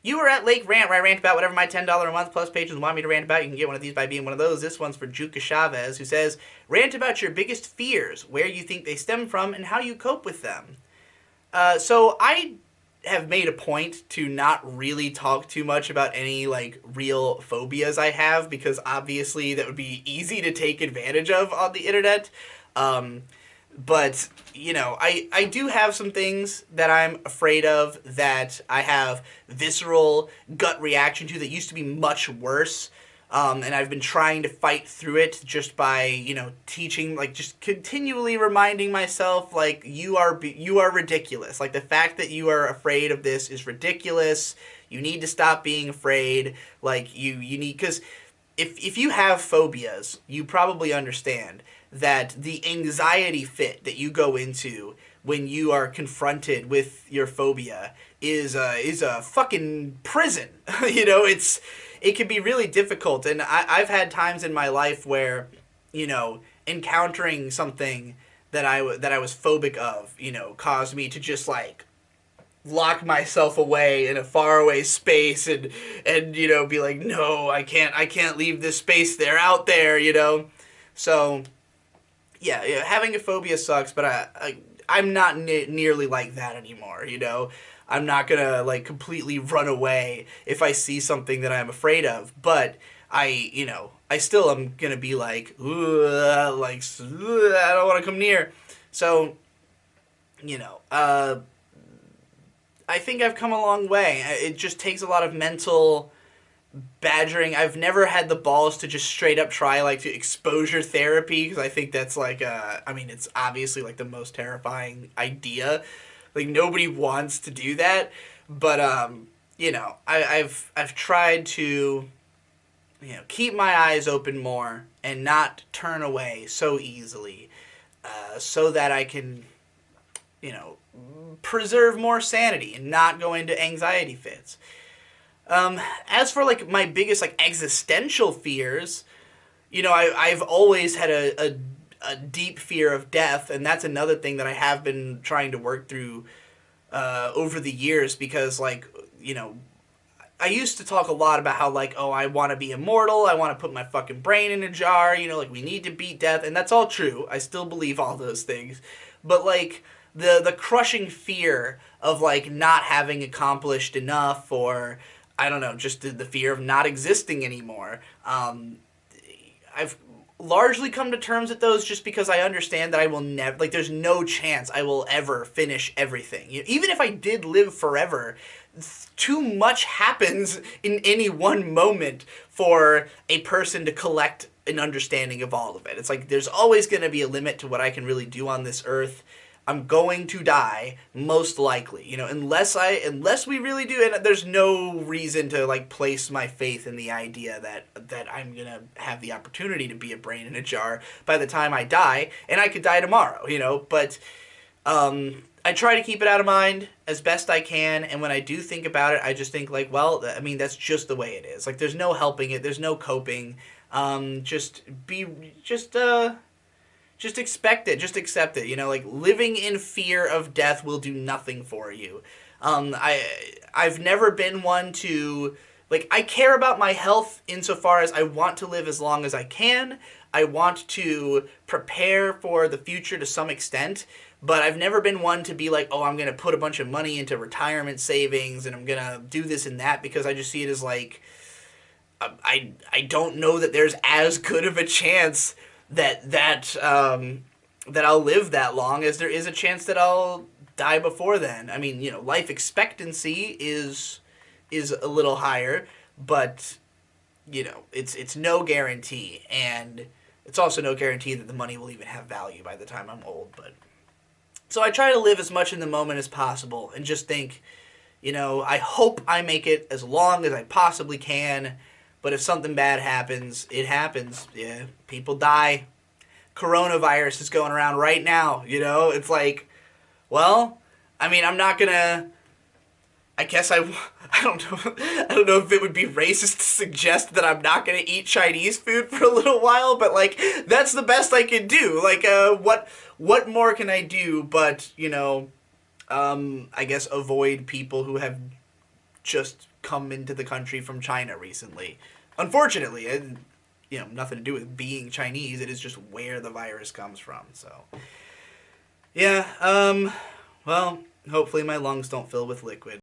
You were at Lake Rant, where I rant about whatever my $10 a month plus patrons want me to rant about. You can get one of these by being one of those. This one's for Juca Chavez, who says, rant about your biggest fears, where you think they stem from, and how you cope with them. So I have made a point to not really talk too much about any, like, real phobias I have, because obviously that would be easy to take advantage of on the internet. Um, but, you know, I do have some things that I'm afraid of that I have visceral gut reaction to that used to be much worse. And I've been trying to fight through it just by, you know, teaching, like, just continually reminding myself, like, you are ridiculous. Like, the fact that you are afraid of this is ridiculous. You need to stop being afraid. Like, you need, because if you have phobias, you probably understand that the anxiety fit that you go into when you are confronted with your phobia is a fucking prison. You know, it can be really difficult, and I've had times in my life where, you know, encountering something that I was phobic of, you know, caused me to just, like, lock myself away in a faraway space and you know, be like, no, I can't leave this space. They're out there, you know. So yeah, having a phobia sucks, but I'm not nearly like that anymore, you know. I'm not gonna, like, completely run away if I see something that I'm afraid of, but you know, I still am gonna be like, "Ugh," like, "Ugh, I don't want to come near." So, you know, I think I've come a long way. It just takes a lot of mental badgering. I've never had the balls to just straight up try, like, to exposure therapy, because I think that's like, I mean, it's obviously, like, the most terrifying idea. Like, nobody wants to do that, but you know, I've tried to, you know, keep my eyes open more and not turn away so easily, so that I can, you know, preserve more sanity and not go into anxiety fits. As for, like, my biggest, like, existential fears, you know, I've always had a deep fear of death, and that's another thing that I have been trying to work through over the years, because, like, you know, I used to talk a lot about how, like, oh, I want to be immortal, I want to put my fucking brain in a jar, you know, like, we need to beat death, and that's all true. I still believe all those things. But, like, the crushing fear of, like, not having accomplished enough, or, I don't know, just the fear of not existing anymore. I've largely come to terms with those just because I understand that I will never, like, there's no chance I will ever finish everything. Even if I did live forever, too much happens in any one moment for a person to collect an understanding of all of it. It's like there's always going to be a limit to what I can really do on this earth. I'm going to die, most likely, you know, unless we really do, and there's no reason to, like, place my faith in the idea that I'm gonna have the opportunity to be a brain in a jar by the time I die, and I could die tomorrow, you know. But I try to keep it out of mind as best I can, and when I do think about it, I just think, like, well, I mean, that's just the way it is. Like, there's no helping it, there's no coping. Just be just expect it. Just accept it. You know, like, living in fear of death will do nothing for you. I've never been one to, like, I care about my health insofar as I want to live as long as I can. I want to prepare for the future to some extent, but I've never been one to be like, oh, I'm gonna put a bunch of money into retirement savings and I'm gonna do this and that, because I just see it as, like, I don't know that there's as good of a chance that I'll live that long as there is a chance that I'll die before then. I mean, you know, life expectancy is a little higher, but, you know, it's no guarantee, and it's also no guarantee that the money will even have value by the time I'm old. But so I try to live as much in the moment as possible and just think, you know, I hope I make it as long as I possibly can. But if something bad happens, it happens. Yeah, people die. Coronavirus is going around right now, you know? It's like, well, I mean, I'm not gonna, I guess I don't know, I don't know if it would be racist to suggest that I'm not gonna eat Chinese food for a little while, but, like, that's the best I can do. Like, what more can I do but, you know, I guess avoid people who have just come into the country from China recently. Unfortunately, and nothing to do with being Chinese. It is just where the virus comes from. So, yeah. Well, hopefully my lungs don't fill with liquid.